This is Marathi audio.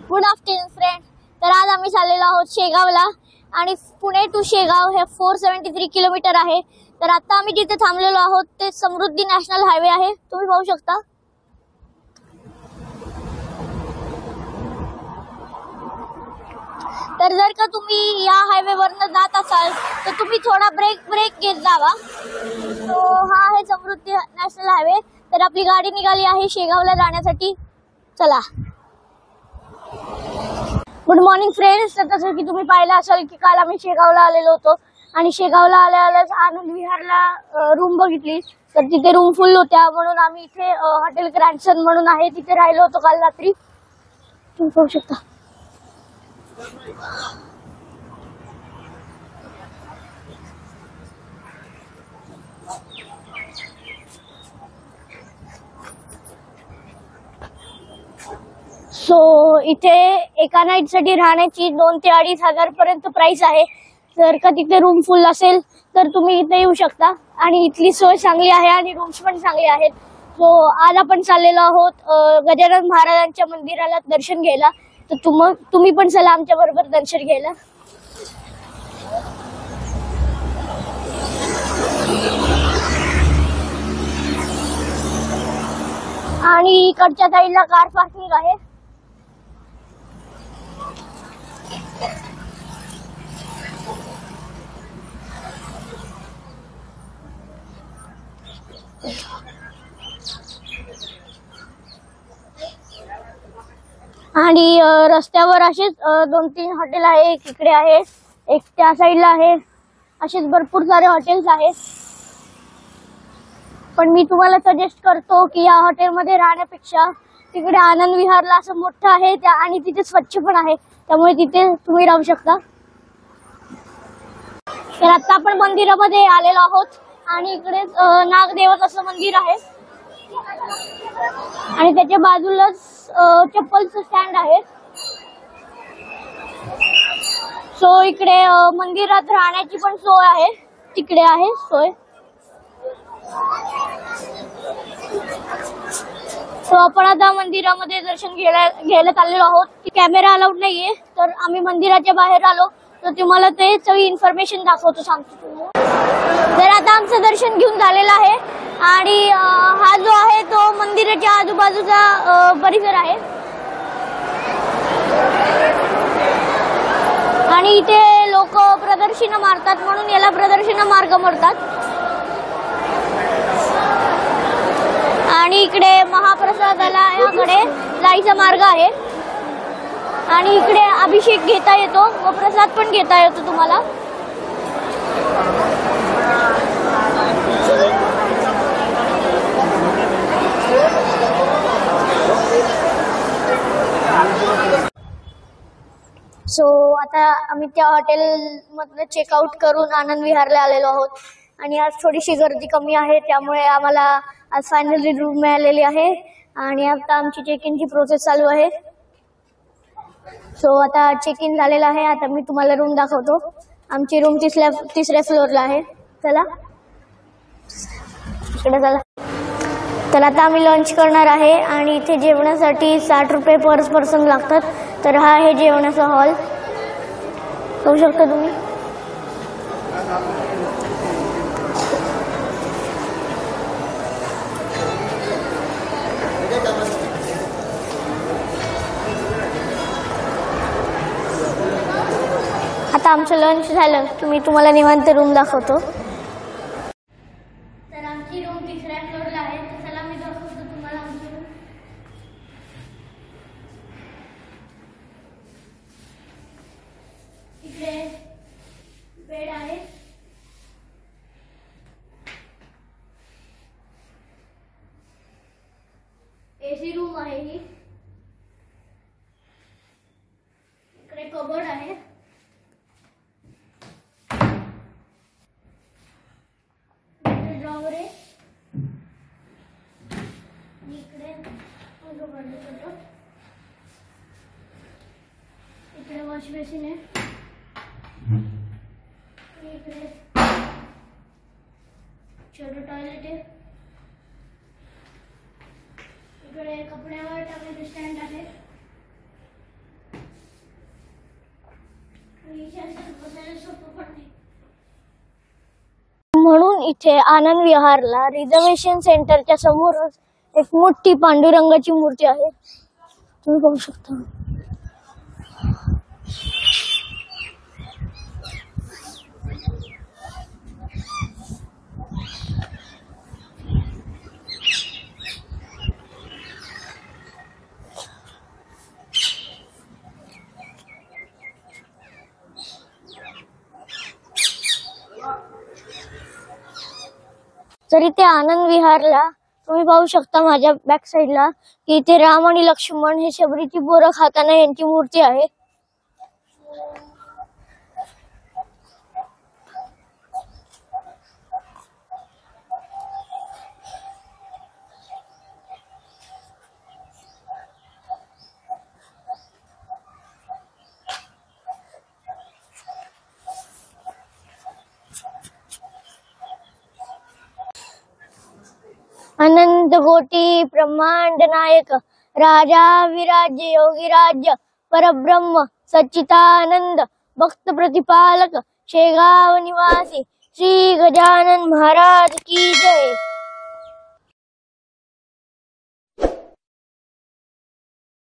Good afternoon friend. तर आज आम्ही चाललेलो आहोत शेगावला आणि पुणे टू शेगाव हे 473 किलोमीटर आहे. तर आता आम्ही जिथे थांबलेलो आहोत ते समृद्धी नॅशनल हायवे आहे, तुम्ही पाहू शकता. तर जर का तुम्ही या हायवे वरनं जात असाल तर तुम्ही थोडा ब्रेक घेत जावा. तो हा आहे समृद्धी नॅशनल हायवे. तर आपली गाडी निघाली आहे शेगावला जाण्यासाठी. चला. Good morning friends. तर जसं की तुम्ही पाहिलं असाल की काल आम्ही शेगावला आलेलो होतो आणि शेगावला आल्याच आनंद विहारला रूम बघितली. तर तिथे रूम फुल होत्या म्हणून आम्ही इथे हॉटेल ग्रँडसन म्हणून आहे तिथे राहिलो होतो काल रात्री. तुम्ही पाहू शकता. सो इथे एका नाईट साठी राहण्याची 2 ते 2.5 हजार पर्यंत प्राइस आहे. जर का तिथे रूम फुल असेल तर तुम्ही इथे येऊ शकता आणि इथली सोय चांगली आहे आणि रूम्स पण चांगले आहेत. सो आज आपण चाललेलो आहोत गजानन महाराजांच्या मंदिराला दर्शन घ्यायला. तर तुम्ही पण चला आमच्या बरोबर दर्शन घ्यायला. आणि इकडच्या साईडला कार पार्किंग आहे. आणि रस्त्यावर असेच 2-3 हॉटेल आहे. एक इकडे आहे, एक त्या साईडला आहे. असेच भरपूर सारे हॉटेल्स आहेत. पण मी तुम्हाला सजेस्ट करतो की या हॉटेलमध्ये राहण्यापेक्षा तिकडे आनंद विहारला असं मोठं आहे त्या आणि तिथे स्वच्छ पण आहे, त्यामुळे तिथे तुम्ही राहू शकता. तर आता आपण मंदिरामध्ये आलेलो आहोत आणि इकडे नागदेवताचं मंदिर आहे आणि त्याच्या बाजूलाच चप्पलचं स्टँड आहे. सो इकडे मंदिरात राहण्याची पण सोय आहे, तिकडे आहे सोय. सो आपण आता मंदिरामध्ये दर्शन घ्यायला चाललेलो आहोत. कॅमेरा अलाउड नाहीये तर आम्ही मंदिराच्या बाहेर आलो तर तुम्हाला ते सगळी इन्फॉर्मेशन दाखवतो, सांगतो तुम्हाला. तर आता आमचं दर्शन घेऊन झालेलं आहे आणि हा जो आहे तो मंदिराच्या आजूबाजूचा परिसर आहे आणि इथे लोक प्रदक्षिणा मारतात म्हणून याला प्रदक्षिणा मार्ग म्हणतात. आणि इकडे महाप्रसादाला याकडे जायचा मार्ग आहे आणि इकडे अभिषेक घेता येतो व प्रसाद पण घेता येतो तुम्हाला. सो आता आम्ही त्या हॉटेल मधनं चेकआउट करून आनंद विहारला आलेलो आहोत आणि आज थोडीशी गर्दी कमी आहे त्यामुळे आम्हाला आज फायनली रूम मिळालेली आहे आणि आता आमची चेक इनची प्रोसेस चालू आहे. सो आता चेक इन झालेला आहे. आता मी तुम्हाला रूम दाखवतो. आमची रूम तिसऱ्या फ्लोअरला आहे. चला इकडे चला. तर आता आम्ही लंच करणार आहे आणि इथे जेवणासाठी 60 रुपये पर पर्सन लागतात. तर हा आहे जेवणाचा हॉल, पाहू शकता तुम्ही. आता आमचं लंच झालं की मी तुम्हाला निवांत रूम दाखवतो. तर आमची रूम तिसऱ्या फ्लोअरला आहे. तर चला मी दाखवतो तुम्हाला आमची रूम. इकडे बेड आहे, एसी रूम आहे ही. इकडे कबर्ड आहे, ड्रॉवर आहे, इकडे इकडे वॉश बेसिन आहे, इकडे छोटं टॉयलेट आहे, इकडे कपड्यावर टाकण्याचे स्टँड आहे, म्हणून इथे आनंद विहारला रिझर्वेशन सेंटरच्या समोरच एक मोठी पांडुरंगाची मूर्ती आहे, तुम्ही पाहू शकता. तर इथे आनंद विहारला तुम्ही पाहू शकता माझ्या बॅक साईडला की इथे राम आणि लक्ष्मण हे शबरीची बोरं खाताना यांची मूर्ती आहे. अनंत कोटी ब्रह्मांड नायक राजा विराज्य योगी राज्य परब्रह्म सच्चिदानंद भक्त प्रतिपालक शेगाव निवासी श्री गजानन महाराज की जय.